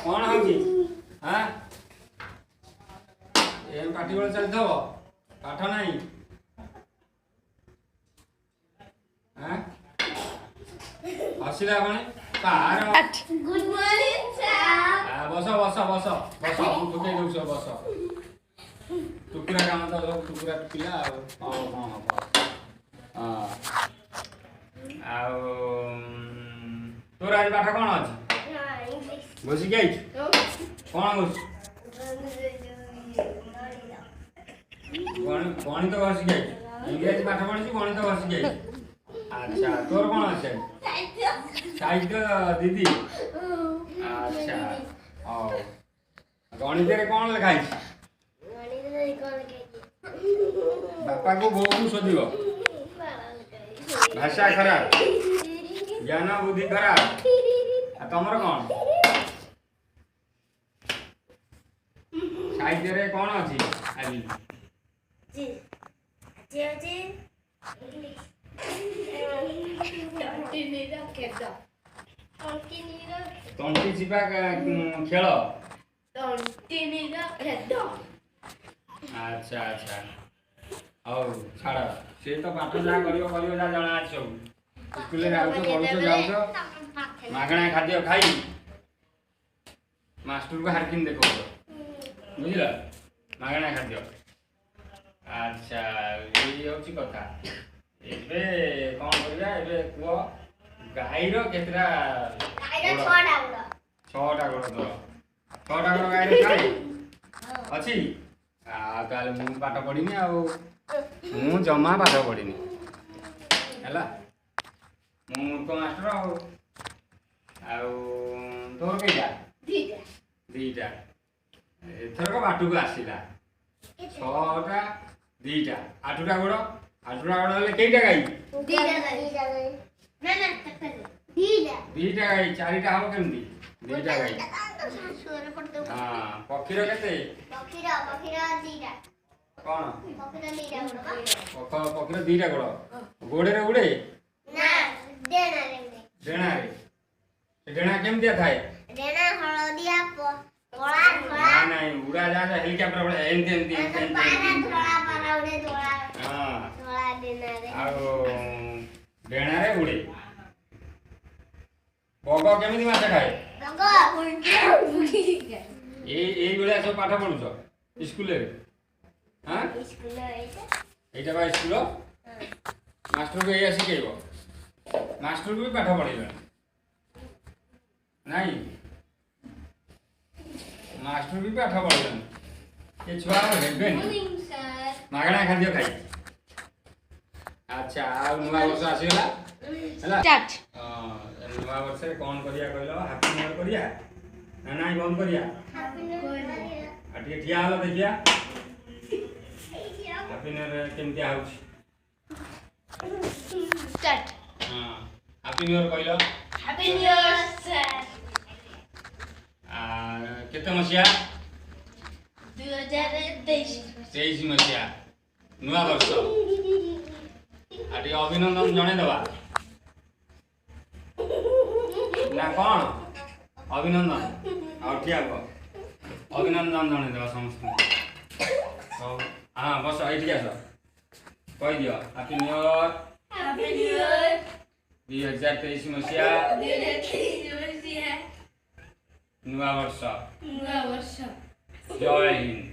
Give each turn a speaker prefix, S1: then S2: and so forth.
S1: कौन होगी हाँ ये पार्टी वाला चल दो पाठ नहीं हाँ हसिला बने कार
S2: गुड मॉर्निंग सर
S1: बस बस बस बस हम टुके दउछ बस टुकुरा काम तो सब टुकुरा टुकिला हां हां हां आ तोर आज पाठ कोन अछि
S2: इंग्लिश
S1: बुझि गई कोन बुझ गणित बस गई इंग्लिश पाठ पढ़ी गणित बस गई अच्छा तोर कोन अछि साहित्य दीदी अच्छा ओ गणित रे कोन लिखाई
S2: गणित रे कोन लिखाई
S1: बापा को बोऊ को सोदिबो भाषा खराब ज्ञान बुद्धि खराब आ तमर कोन साहित्य रे कोन अछि आबी
S2: जी जे जे इंग्लिश
S1: तंटी चिपा खेल अच्छा अच्छा और छाड़ से तो पाठ जा करियो जा जणा अछि सब स्कूल रे आउछो पढुछो जाउछो मागणा खाद्य खाई मास्टर को हारकिन देखो बुझिला मागणा खाद्य अच्छा ये होची कथा एबे कोन करिया एबे कुओ गाईर केतरा
S2: गाईर 6टा गुड़
S1: 6टा गुड़ तो 6टा गुड़ गाईर खाई अछि आ ताले मु पाठ पढिनी आ मु जम्मा पाठ पढिनी हैला मु मूर्ख मास्टर आ तोर केटा दीटा एथरक बाटुको आसिला 6टा 2टा 8टा गुड़ 8टा गुड़ ले केटा गाई
S2: 2टा गाई ना ना दीटा
S1: गाई 4टा हो केमती 2टा गाई
S2: सुरे पड़तो
S1: हां पक्षीर केते
S2: पक्षीर 2टा
S1: कोन
S2: पक्षीर 2टा गुड़
S1: पक्षीर 2टा गुड़ गोड़े रे उड़े
S2: ना डेना रे
S1: डेना रे डेना केमती थाए
S2: डेना हळदिया कोळा धोळा
S1: ना नहीं उड़ा जा हेलीकॉप्टर बड़े एंते
S2: पारा धोळा पारा उड़े धोळा
S1: हां
S2: धोळा डेना रे
S1: आ डेना रे उड़े बग केमिति माछ खाए
S2: बग
S1: ए बेला सब पाठ पढुछ स्कूल रे हां
S2: स्कूल एटा
S1: एटा बा स्कूल मास्टर को एया सिखेइबो मास्टर को भी पाठ पढेबो नहीं मास्टर भी पाठ पढेबो ये छुआ हेबे
S2: मॉर्निंग सर
S1: मागणा खाद्य खाई अच्छा आ नुआ वर्ष आसीला हैला
S3: स्टार्ट
S1: नुआ वर्ष रे कोन करिया कहलो हैप्पी न्यू ईयर करिया ना नहीं बंद करिया
S2: हैप्पी न्यू ईयर
S1: आ ठीक ठिया हलो देखिया हैप्पी न्यू ईयर केमती आउछ
S3: स्टार्ट
S1: हां हैप्पी न्यू ईयर कहलो
S2: हैप्पी न्यू ईयर सर
S1: आ केते मसिया
S2: 2023
S1: 23 मसिया नुआ वर्ष आटी अभिनंदन जणे देबा ना कोन अभिनंदन और ठिया को अभिनंदन जणे देबा समस्त सब हां बस एठी आस कहि दियो happy new year
S2: happy new year
S1: 2023 मसिया
S2: 2023 मसिया
S1: नुआ वर्ष
S2: नूआ वर्ष
S1: जय हिंद।